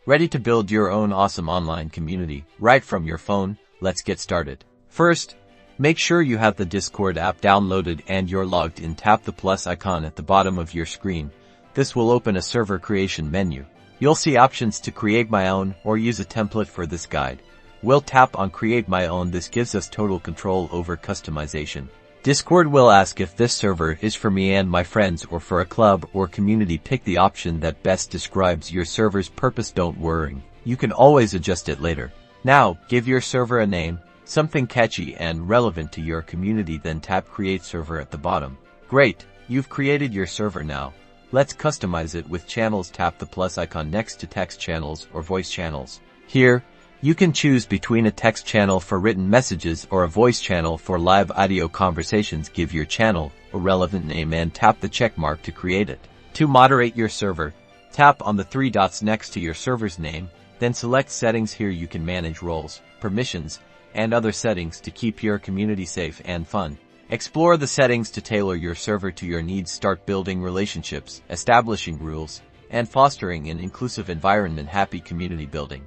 Ready to build your own awesome online community right from your phone? Let's get started. First, make sure you have the Discord app downloaded and you're logged in. Tap the plus icon at the bottom of your screen. This will open a server creation menu. You'll see options to create my own or use a template for this guide. We'll tap on create my own. This gives us total control over customization. Discord will ask if this server is for me and my friends or for a club or community. Pick the option that best describes your server's purpose. Don't worry, you can always adjust it later. Now, give your server a name, something catchy and relevant to your community, then tap create server at the bottom. Great, you've created your server now. Let's customize it with channels. Tap the plus icon next to text channels or voice channels. Here, you can choose between a text channel for written messages or a voice channel for live audio conversations. Give your channel a relevant name and tap the check mark to create it. To moderate your server, tap on the three dots next to your server's name, then select settings. Here you can manage roles, permissions, and other settings to keep your community safe and fun. Explore the settings to tailor your server to your needs. Start building relationships, establishing rules, and fostering an inclusive environment. Happy community building.